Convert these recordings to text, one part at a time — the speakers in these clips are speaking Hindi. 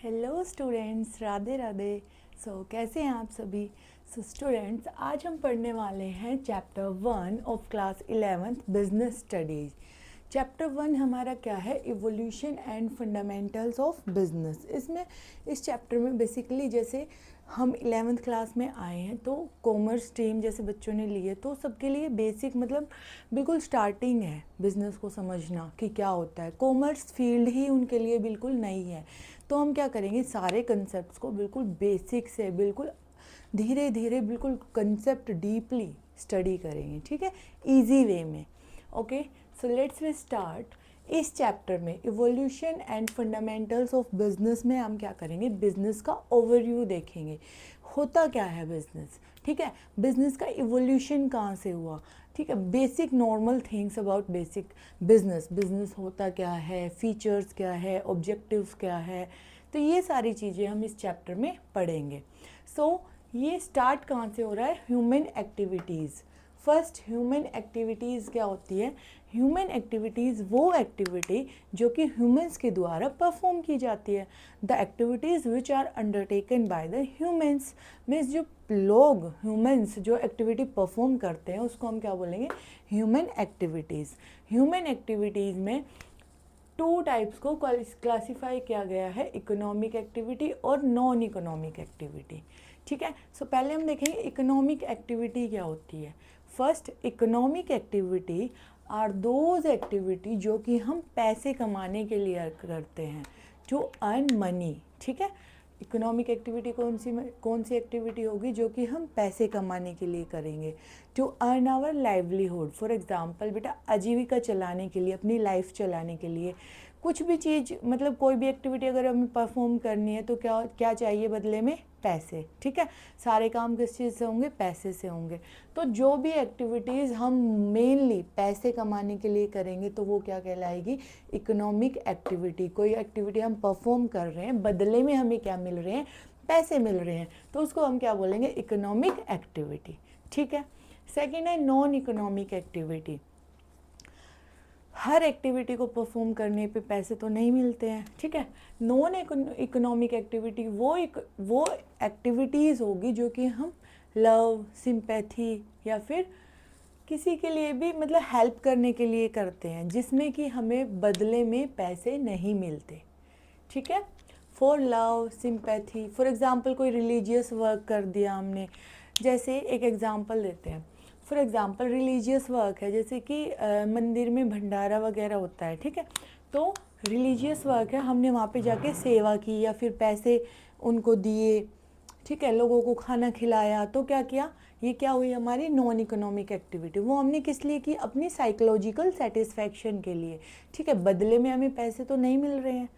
Hello students, Radhe Radhe. कैसे हैं आप सभी? स्टूडेंट्स, आज हम पढ़ने वाले हैं chapter 1 of class 11th business studies. Chapter 1 हमारा क्या है? Evolution and fundamentals of business. इस चैप्टर में बेसिकली जैसे हम 11th क्लास में आए हैं तो कॉमर्स स्ट्रीम जैसे बच्चों ने लिए तो सबके लिए बेसिक मतलब बिल्कुल स्टार्टिंग है बिज़नेस को समझना कि क्या होता है। कॉमर्स फील्ड ही उनके लिए बिल्कुल नई है। तो हम क्या करेंगे, सारे कंसेप्ट को बिल्कुल बेसिक से बिल्कुल धीरे धीरे बिल्कुल कंसेप्ट डीपली स्टडी करेंगे, ठीक है, इजी वे में। Okay, so let's we start. इस चैप्टर में evolution and fundamentals of business में हम क्या करेंगे, बिजनेस का ओवरव्यू देखेंगे। होता क्या है बिजनेस, ठीक है, बिजनेस का इवोल्यूशन कहाँ से हुआ, ठीक है, basic normal things about basic business होता क्या है, फीचर्स क्या है, ऑब्जेक्टिव्स क्या है, तो ये सारी चीज़ें हम इस चैप्टर में पढ़ेंगे। ये स्टार्ट कहाँ से हो रहा है? Human activities. First, human activities क्या होती है? ह्यूमन एक्टिविटीज़ वो एक्टिविटी जो कि ह्यूमंस के द्वारा परफॉर्म की जाती है। The activities which are undertaken by the humans, means जो लोग ह्यूमंस जो एक्टिविटी परफॉर्म करते हैं उसको हम क्या बोलेंगे? Human activities. ह्यूमन एक्टिविटीज़ में टू टाइप्स को क्लासीफाई किया गया है, इकोनॉमिक एक्टिविटी और नॉन इकोनॉमिक एक्टिविटी, ठीक है। पहले हम देखेंगे इकोनॉमिक एक्टिविटी क्या होती है। First, economic activity are those activity जो कि हम पैसे कमाने के लिए करते हैं, टू अर्न मनी, ठीक है। इकोनॉमिक एक्टिविटी कौन सी एक्टिविटी होगी? जो कि हम पैसे कमाने के लिए करेंगे, to earn our livelihood. For example बेटा, आजीविका चलाने के लिए, अपनी लाइफ चलाने के लिए कुछ भी चीज़ मतलब कोई भी एक्टिविटी अगर हमें परफॉर्म करनी है तो क्या चाहिए बदले में? पैसे, ठीक है। सारे काम किस चीज़ से होंगे? पैसे से होंगे। तो जो भी एक्टिविटीज़ हम मेनली पैसे कमाने के लिए करेंगे तो वो क्या कहलाएगी? Economic activity. कोई एक्टिविटी हम परफॉर्म कर रहे हैं, बदले में हमें क्या मिल रहे हैं? पैसे मिल रहे हैं, तो उसको हम क्या बोलेंगे? इकोनॉमिक एक्टिविटी, ठीक है। सेकेंड है नॉन इकोनॉमिक एक्टिविटी। हर एक्टिविटी को परफॉर्म करने पे पैसे तो नहीं मिलते हैं, ठीक है। नॉन इकोनॉमिक एक्टिविटी वो एक्टिविटीज़ होगी जो कि हम लव, सिंपैथी या फिर किसी के लिए भी मतलब हेल्प करने के लिए करते हैं, जिसमें कि हमें बदले में पैसे नहीं मिलते, ठीक है। For love, sympathy, for example कोई रिलीजियस वर्क कर दिया हमने, जैसे एक एग्ज़ाम्पल देते हैं। फॉर एग्ज़ाम्पल रिलीजियस वर्क है, जैसे कि मंदिर में भंडारा वगैरह होता है, ठीक है। तो रिलीजियस वर्क है, हमने वहाँ पे जाके सेवा की या फिर पैसे उनको दिए, ठीक है, लोगों को खाना खिलाया, तो क्या किया? ये क्या हुई हमारी नॉन इकोनॉमिक एक्टिविटी। वो हमने किस लिए की? अपनी साइकोलॉजिकल सेटिस्फैक्शन के लिए, ठीक है, बदले में हमें पैसे तो नहीं मिल रहे हैं।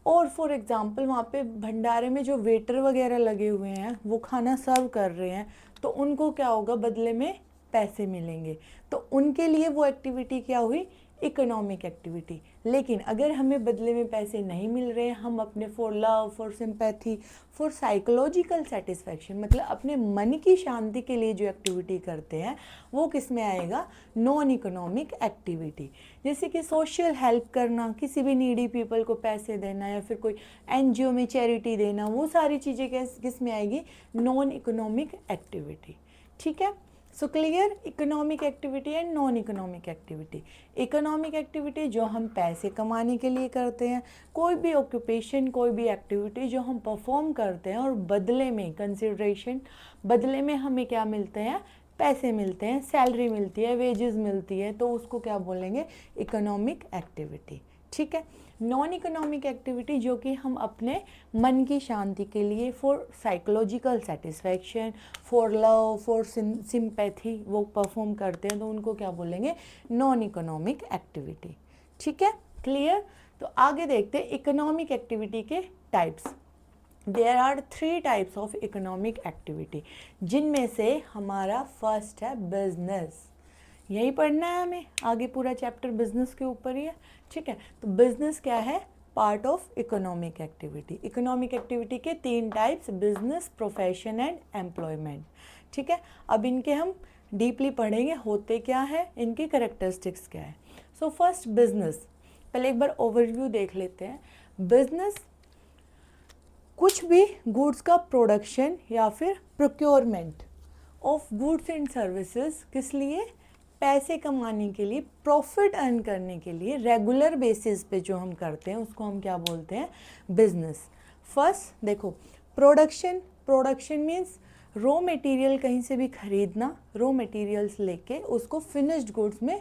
और फॉर एग्ज़ाम्पल वहाँ पे भंडारे में जो वेटर वगैरह लगे हुए हैं वो खाना सर्व कर रहे हैं, तो उनको क्या होगा? बदले में पैसे मिलेंगे, तो उनके लिए वो एक्टिविटी क्या हुई? Economic activity. लेकिन अगर हमें बदले में पैसे नहीं मिल रहे हैं, हम अपने for love, for sympathy, for psychological satisfaction मतलब अपने मन की शांति के लिए जो एक्टिविटी करते हैं वो किस में आएगा? Non economic activity. जैसे कि सोशल हेल्प करना, किसी भी नीडी पीपल को पैसे देना या फिर कोई एनजीओ में चैरिटी देना, वो सारी चीज़ें किस में आएगी? नॉन इकोनॉमिक एक्टिविटी, ठीक है। So clear, economic activity and non economic activity. Economic activity जो हम पैसे कमाने के लिए करते हैं, कोई भी ऑक्यूपेशन, कोई भी एक्टिविटी जो हम परफॉर्म करते हैं और बदले में कंसिडरेशन, बदले में हमें क्या मिलते हैं? पैसे मिलते हैं, सैलरी मिलती है, वेजेस मिलती है, तो उसको क्या बोलेंगे? इकोनॉमिक एक्टिविटी, ठीक है। नॉन इकोनॉमिक एक्टिविटी जो कि हम अपने मन की शांति के लिए, for psychological satisfaction, for love, for sympathy वो परफॉर्म करते हैं, तो उनको क्या बोलेंगे? नॉन इकोनॉमिक एक्टिविटी, ठीक है, क्लियर। तो आगे देखते हैं इकोनॉमिक एक्टिविटी के types. There are 3 types of economic activity, जिनमें से हमारा फर्स्ट है बिजनेस। यही पढ़ना है हमें, आगे पूरा चैप्टर बिजनेस के ऊपर ही है, ठीक है। तो बिजनेस क्या है? Part of economic activity. Economic activity के 3 types, business, profession and employment, ठीक है। अब इनके हम डीपली पढ़ेंगे, होते क्या है, इनकी कैरेक्टरिस्टिक्स क्या है। फर्स्ट बिजनेस, पहले एक बार ओवरव्यू देख लेते हैं। बिजनेस कुछ भी गुड्स का प्रोडक्शन या फिर procurement of goods and services किस लिए, पैसे कमाने के लिए, प्रॉफिट अर्न करने के लिए रेगुलर बेसिस पे जो हम करते हैं उसको हम क्या बोलते हैं, बिजनेस। फर्स्ट देखो, प्रोडक्शन मीन्स रॉ मटेरियल कहीं से भी खरीदना, रॉ मटेरियल्स लेके उसको फिनिश्ड गुड्स में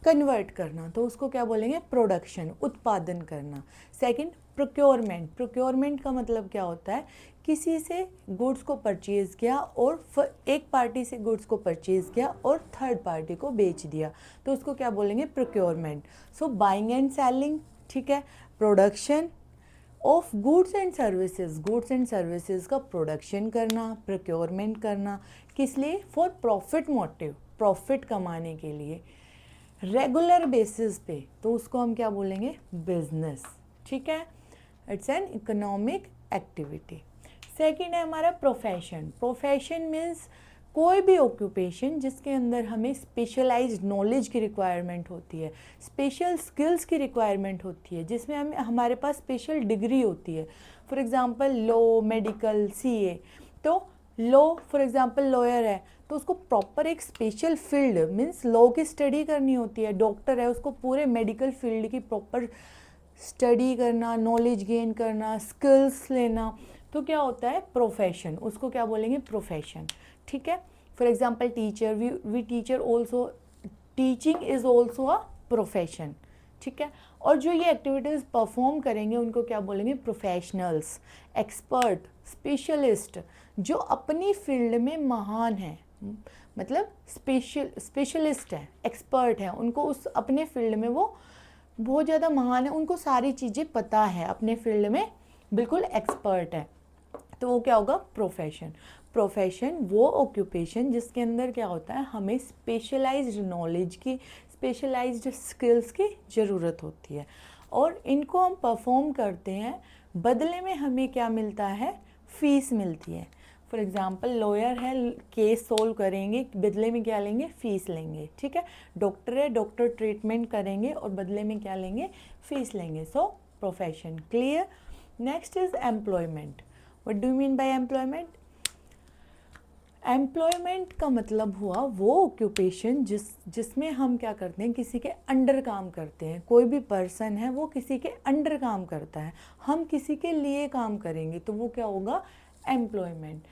कन्वर्ट करना, तो उसको क्या बोलेंगे, प्रोडक्शन, उत्पादन करना। सेकंड, प्रोक्योरमेंट का मतलब क्या होता है, किसी से गुड्स को परचेज़ किया और एक पार्टी से गुड्स को परचेज़ किया और थर्ड पार्टी को बेच दिया, तो उसको क्या बोलेंगे, procurement. So buying and selling, ठीक है, production of goods and services का प्रोडक्शन करना, प्रोक्योरमेंट करना, किस लिए, फॉर प्रॉफिट मोटिव, प्रॉफिट कमाने के लिए रेगुलर बेसिस पे, तो उसको हम क्या बोलेंगे, बिजनेस, ठीक है, it's an economic activity. Second है हमारा प्रोफेशन मीन्स कोई भी ऑक्यूपेशन जिसके अंदर हमें स्पेशलाइज्ड नॉलेज की रिक्वायरमेंट होती है, स्पेशल स्किल्स की रिक्वायरमेंट होती है, जिसमें हमारे पास स्पेशल डिग्री होती है। For example law, medical, CA, तो लॉ फॉर एग्जांपल लॉयर है तो उसको प्रॉपर एक स्पेशल फील्ड मीन्स लॉ की स्टडी करनी होती है। डॉक्टर है उसको पूरे मेडिकल फील्ड की प्रॉपर स्टडी करना, नॉलेज गेन करना, स्किल्स लेना, तो क्या होता है, प्रोफेशन, उसको क्या बोलेंगे, प्रोफेशन, ठीक है। For example teacher, we teacher also, teaching is also a profession, ठीक है। और जो ये एक्टिविटीज़ परफॉर्म करेंगे उनको क्या बोलेंगे, प्रोफेशनल्स, एक्सपर्ट, स्पेशलिस्ट, जो अपनी फील्ड में महान है, मतलब स्पेशलिस्ट है, एक्सपर्ट है, उनको उस अपने फील्ड में वो बहुत ज़्यादा महान है, उनको सारी चीज़ें पता है, अपने फील्ड में बिल्कुल एक्सपर्ट है, तो वो क्या होगा, प्रोफेशन वो ऑक्यूपेशन जिसके अंदर क्या होता है, हमें स्पेशलाइज्ड नॉलेज की, स्पेशलाइज्ड स्किल्स की ज़रूरत होती है और इनको हम परफॉर्म करते हैं, बदले में हमें क्या मिलता है, फीस मिलती है। फॉर एग्जांपल लॉयर है, केस सोल्व करेंगे, बदले में क्या लेंगे, फीस लेंगे, ठीक है। डॉक्टर है, डॉक्टर ट्रीटमेंट करेंगे और बदले में क्या लेंगे, फीस लेंगे। So profession, clear. Next is employment. What do you mean by employment? Employment का मतलब हुआ वो ऑक्यूपेशन जिसमें हम क्या करते हैं, किसी के अंडर काम करते हैं। कोई भी पर्सन है वो किसी के अंडर काम करता है, हम किसी के लिए काम करेंगे, तो वो क्या होगा, एम्प्लॉयमेंट।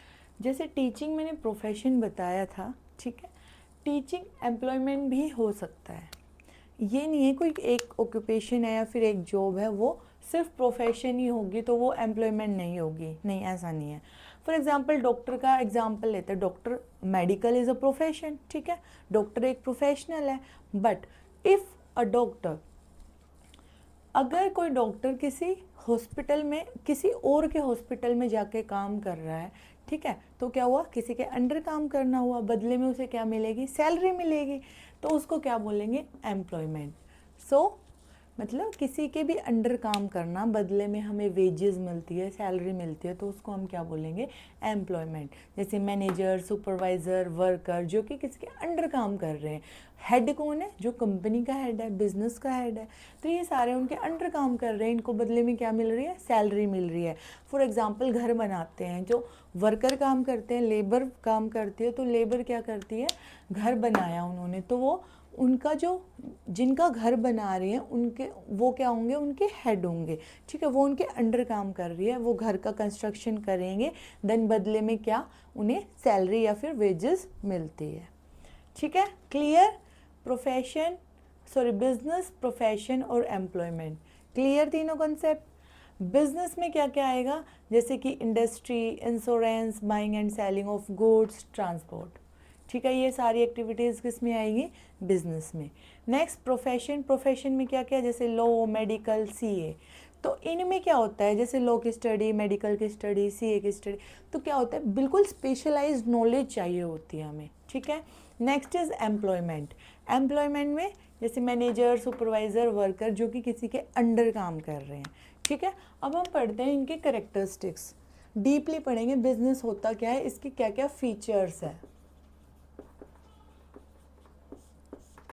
जैसे टीचिंग मैंने प्रोफेशन बताया था, ठीक है, टीचिंग एम्प्लॉयमेंट भी हो सकता है। ये नहीं है कोई एक ऑक्यूपेशन है या फिर एक जॉब है वो सिर्फ प्रोफेशन ही होगी तो वो एम्प्लॉयमेंट नहीं होगी, नहीं, ऐसा नहीं है। फॉर एग्जांपल डॉक्टर का एग्जांपल लेते हैं, doctor, medical is a profession, ठीक है, डॉक्टर एक प्रोफेशनल है। बट इफ़ अ डॉक्टर, अगर कोई डॉक्टर किसी हॉस्पिटल में, किसी और के हॉस्पिटल में जाके काम कर रहा है, ठीक है, तो क्या हुआ, किसी के अंडर काम करना हुआ, बदले में उसे क्या मिलेगी, सैलरी मिलेगी, तो उसको क्या बोलेंगे, एम्प्लॉयमेंट। सो मतलब किसी के भी अंडर काम करना, बदले में हमें वेजेस मिलती है, सैलरी मिलती है, तो उसको हम क्या बोलेंगे, एम्प्लॉयमेंट। जैसे मैनेजर, सुपरवाइज़र, वर्कर, जो कि किसी के अंडर काम कर रहे हैं। हेड कौन है, जो कंपनी का हेड है, बिजनेस का हेड है, तो ये सारे उनके अंडर काम कर रहे हैं, इनको बदले में क्या मिल रही है, सैलरी मिल रही है। फॉर एग्जाम्पल घर बनाते हैं, जो वर्कर काम करते हैं, लेबर काम करती है, तो लेबर क्या करती है, घर बनाया उन्होंने, तो वो उनका जो, जिनका घर बना रही हैं उनके, वो क्या होंगे, उनके हेड होंगे, ठीक है, वो उनके अंडर काम कर रही है, वो घर का कंस्ट्रक्शन करेंगे, देन बदले में क्या, उन्हें सैलरी या फिर वेजेस मिलती है, ठीक है, clear. Profession, sorry, business, profession और एम्प्लॉयमेंट, क्लियर तीनों कॉन्सेप्ट। बिजनेस में क्या क्या आएगा, जैसे कि industry, insurance, buying and selling of goods, transport, ठीक है, ये सारी एक्टिविटीज़ किस में आएगी, बिजनेस में। नेक्स्ट प्रोफेशन में क्या क्या, जैसे लॉ, मेडिकल, सीए, तो इनमें क्या होता है, जैसे लॉ की स्टडी, मेडिकल की स्टडी, सीए की स्टडी, तो क्या होता है, बिल्कुल स्पेशलाइज्ड नॉलेज चाहिए होती है हमें, ठीक है। नेक्स्ट इज एम्प्लॉयमेंट में जैसे मैनेजर, सुपरवाइज़र, वर्कर, जो कि किसी के अंडर काम कर रहे हैं, ठीक है। अब हम पढ़ते हैं इनके करेक्टरिस्टिक्स, डीपली पढ़ेंगे बिजनेस होता क्या है, इसके क्या क्या फीचर्स है।